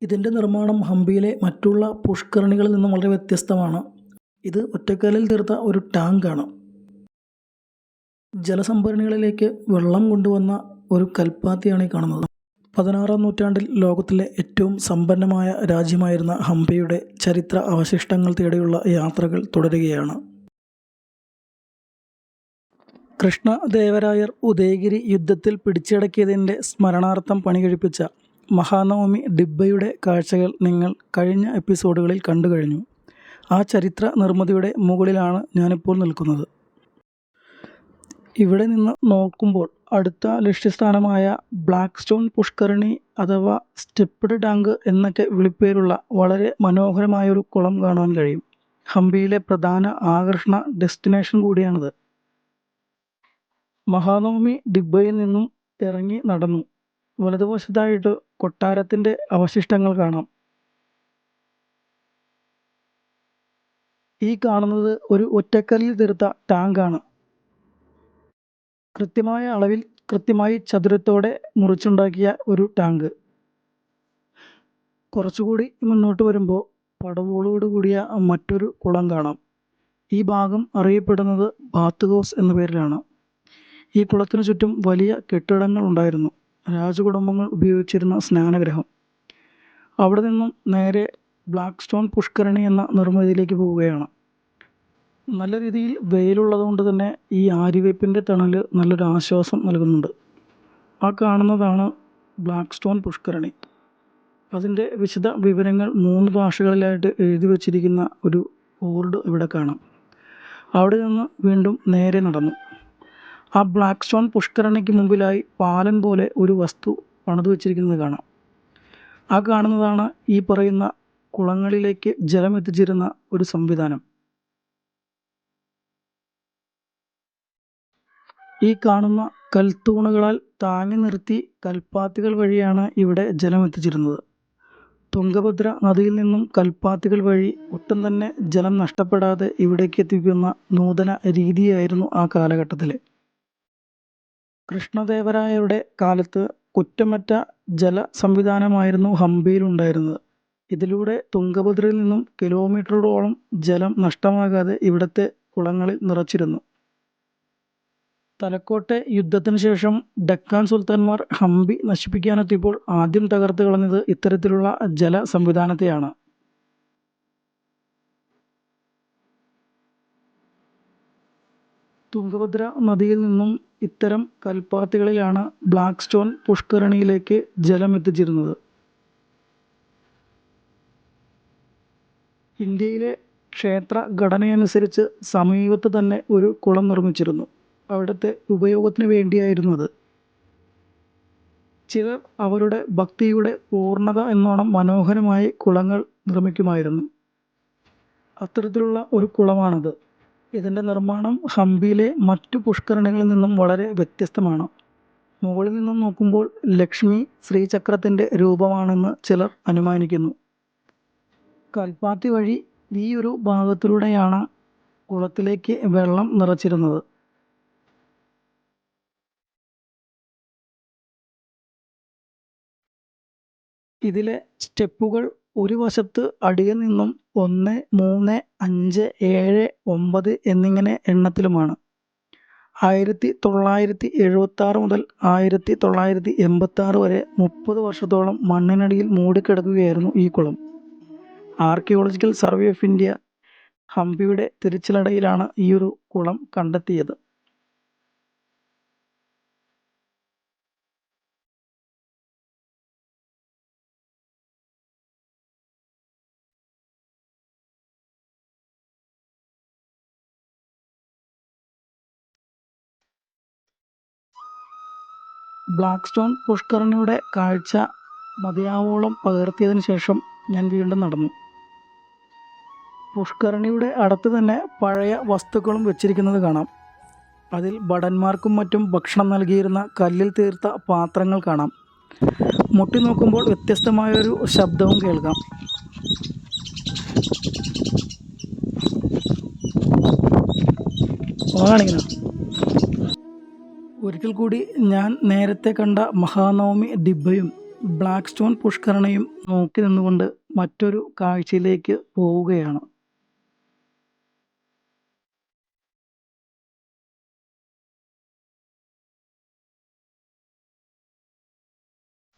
ഇതിൻ്റെ നിർമ്മാണം ഹംപിയിലെ മറ്റുള്ള പുഷ്കരണികളിൽ നിന്നും വളരെ വ്യത്യസ്തമാണ്. ഇത് ഒറ്റക്കല്ലിൽ തീർത്ത ഒരു ടാങ്കാണ്. ജലസംഭരണികളിലേക്ക് വെള്ളം കൊണ്ടുവന്ന ഒരു കൽപ്പാത്തിയാണ് ഈ കാണുന്നത്. 16-ാം നൂറ്റാണ്ടിൽ ലോകത്തിലെ ഏറ്റവും സമ്പന്നമായ രാജ്യമായിരുന്ന ഹംപിയുടെ ചരിത്ര അവശിഷ്ടങ്ങൾ തേടിയുള്ള യാത്രകൾ തുടരുകയാണ്. കൃഷ്ണദേവരായർ ഉദയഗിരി യുദ്ധത്തിൽ പിടിച്ചടക്കിയതിൻ്റെ സ്മരണാർത്ഥം പണികഴിപ്പിച്ച മഹാനവമി ഡിബ്ബയുടെ കാഴ്ചകൾ നിങ്ങൾ കഴിഞ്ഞ എപ്പിസോഡുകളിൽ കണ്ടു കഴിഞ്ഞു. ആ ചരിത്ര നിർമ്മിതിയുടെ മുകളിലാണ് ഞാനിപ്പോൾ നിൽക്കുന്നത്. ഇവിടെ നിന്ന് നോക്കുമ്പോൾ അടുത്ത ലക്ഷ്യസ്ഥാനമായ ബ്ലാക്ക് സ്റ്റോൺ പുഷ്കരണി അഥവാ സ്റ്റെപ്പ്ഡ് ടാങ്ക് എന്നൊക്കെ വിളിപ്പേരുള്ള വളരെ മനോഹരമായൊരു കുളം കാണാൻ കഴിയും. ഹംപിയിലെ പ്രധാന ആകർഷണ ഡെസ്റ്റിനേഷൻ കൂടിയാണിത്. മഹാനവമി ഡിബ്ബയിൽ നിന്നും ഇറങ്ങി നടന്നു വലതുവശത്തായിട്ട് കൊട്ടാരത്തിൻ്റെ അവശിഷ്ടങ്ങൾ കാണാം. ഈ കാണുന്നത് ഒരു ഒറ്റക്കല്ലിൽ തീർത്ത ടാങ്കാണ്. കൃത്യമായ അളവിൽ കൃത്യമായി ചതുരത്തോടെ മുറിച്ചുണ്ടാക്കിയ ഒരു ടാങ്ക്. കുറച്ചുകൂടി മുന്നോട്ട് വരുമ്പോൾ പടവുകളോട് കൂടിയ മറ്റൊരു കുളം കാണാം. ഈ ഭാഗം അറിയപ്പെടുന്നത് ബാത്ത് ഹൗസ് എന്ന പേരിലാണ്. ഈ കുളത്തിനു ചുറ്റും വലിയ കെട്ടിടങ്ങൾ ഉണ്ടായിരുന്നു. രാജകുടുംബങ്ങൾ ഉപയോഗിച്ചിരുന്ന സ്നാനഗ്രഹം. അവിടെ നിന്നും നേരെ ബ്ലാക്ക് സ്റ്റോൺ പുഷ്കരണി എന്ന നിർമ്മിതിയിലേക്ക് പോവുകയാണ്. നല്ല രീതിയിൽ വെയിലുള്ളതുകൊണ്ട് തന്നെ ഈ ആര്യവേപ്പിൻ്റെ തണൽ നല്ലൊരു ആശ്വാസം നൽകുന്നുണ്ട്. ആ കാണുന്നതാണ് ബ്ലാക്ക് സ്റ്റോൺ പുഷ്കരണി. അതിൻ്റെ വിശദ വിവരങ്ങൾ 3 ഭാഷകളിലായിട്ട് എഴുതി വച്ചിരിക്കുന്ന ഒരു ബോർഡ് ഇവിടെ കാണാം. അവിടെ നിന്ന് വീണ്ടും നേരെ നടന്നു. ആ ബ്ലാക്ക് സ്റ്റോൺ പുഷ്കരണിക്ക് മുമ്പിലായി പാലൻ പോലെ ഒരു വസ്തു പണിതു വച്ചിരിക്കുന്നത് കാണാം. ആ കാണുന്നതാണ് ഈ പറയുന്ന കുളങ്ങളിലേക്ക് ജലം എത്തിച്ചിരുന്ന ഒരു സംവിധാനം. ഈ കാണുന്ന കൽത്തൂണുകളാൽ താങ്ങി നിർത്തി കൽപ്പാത്തികൾ വഴിയാണ് ഇവിടെ ജലം എത്തിച്ചിരുന്നത്. തുംഗഭദ്ര നദിയിൽ നിന്നും കൽപ്പാത്തികൾ വഴി ഒട്ടും തന്നെ ജലം നഷ്ടപ്പെടാതെ ഇവിടേക്ക് എത്തിക്കുന്ന നൂതന രീതിയായിരുന്നു ആ കാലഘട്ടത്തിൽ. കൃഷ്ണദേവരായരുടെ കാലത്ത് കുറ്റമറ്റ ജല സംവിധാനമായിരുന്നു ഹംപിയിലുണ്ടായിരുന്നത്. ഇതിലൂടെ തുംഗഭദ്രയിൽ നിന്നും കിലോമീറ്ററുകളോളം ജലം നഷ്ടമാകാതെ ഇവിടുത്തെ കുളങ്ങളിൽ നിറച്ചിരുന്നു. തലക്കോട്ടെ യുദ്ധത്തിന് ശേഷം ഡക്കാൻ സുൽത്താൻമാർ ഹംപി നശിപ്പിക്കാനെത്തിയപ്പോൾ ആദ്യം തകർത്ത് കളഞ്ഞത് ഇത്തരത്തിലുള്ള ജല സംവിധാനത്തെയാണ്. തുംഗഭദ്ര നദിയിൽ നിന്നും ഇത്തരം കൽപ്പാത്തികളിലാണ് ബ്ലാക്ക് സ്റ്റോൺ പുഷ്കരണിയിലേക്ക് ജലം എത്തിച്ചിരുന്നത്. ഇന്ത്യയിലെ ക്ഷേത്ര ഘടനയനുസരിച്ച് സമീപത്ത് തന്നെ ഒരു കുളം നിർമ്മിച്ചിരുന്നു. അവിടുത്തെ ഉപയോഗത്തിന് വേണ്ടിയായിരുന്നു അത്. ചിലർ അവരുടെ ഭക്തിയുടെ പൂർണ്ണത എന്നോണം മനോഹരമായി കുളങ്ങൾ നിർമ്മിക്കുമായിരുന്നു. അത്തരത്തിലുള്ള ഒരു കുളമാണത്. ഇതിൻ്റെ നിർമ്മാണം ഹംപിയിലെ മറ്റു പുഷ്കരണികളിൽ നിന്നും വളരെ വ്യത്യസ്തമാണ്. മുകളിൽ നിന്നും നോക്കുമ്പോൾ ലക്ഷ്മി ശ്രീചക്രത്തിൻ്റെ രൂപമാണെന്ന് ചിലർ അനുമാനിക്കുന്നു. കൽപ്പാത്തി വഴി ഈ ഒരു ഭാഗത്തിലൂടെയാണ് കുളത്തിലേക്ക് വെള്ളം നിറച്ചിരുന്നത്. ഇതിലെ സ്റ്റെപ്പുകൾ ഒരു വശത്ത് അടിയിൽ നിന്നും 1, 3, 5, 7, 9 എന്നിങ്ങനെ എണ്ണത്തിലുമാണ്. 1976 മുതൽ 1986 വരെ 30 വർഷത്തോളം മണ്ണിനടിയിൽ മൂടിക്കിടക്കുകയായിരുന്നു ഈ കുളം. ആർക്കിയോളജിക്കൽ സർവേ ഓഫ് ഇന്ത്യ ഹംപിയുടെ തിരച്ചിലിടയിലാണ് ഈ ഒരു കുളം കണ്ടെത്തിയത്. ബ്ലാക്ക് സ്റ്റോൺ പുഷ്കരണിയുടെ കാഴ്ച മതിയാവോളം പകർത്തിയതിനു ശേഷം ഞാൻ വീണ്ടും നടന്നു. പുഷ്കരണിയുടെ അടുത്ത് തന്നെ പഴയ വസ്തുക്കളും വെച്ചിരിക്കുന്നത് കാണാം. അതിൽ ഭടന്മാർക്കും മറ്റും ഭക്ഷണം നൽകിയിരുന്ന കല്ലിൽ തീർത്ത പാത്രങ്ങൾ കാണാം. മുട്ടി നോക്കുമ്പോൾ വ്യത്യസ്തമായൊരു ശബ്ദവും കേൾക്കാം. കാണിക്കണം. ഒരിക്കൽ കൂടി ഞാൻ നേരത്തെ കണ്ട മഹാനവമി ഡിബ്ബയും ബ്ലാക്ക് സ്റ്റോൺ പുഷ്കരണിയും നോക്കി നിന്നുകൊണ്ട് മറ്റൊരു കാഴ്ചയിലേക്ക് പോവുകയാണ്.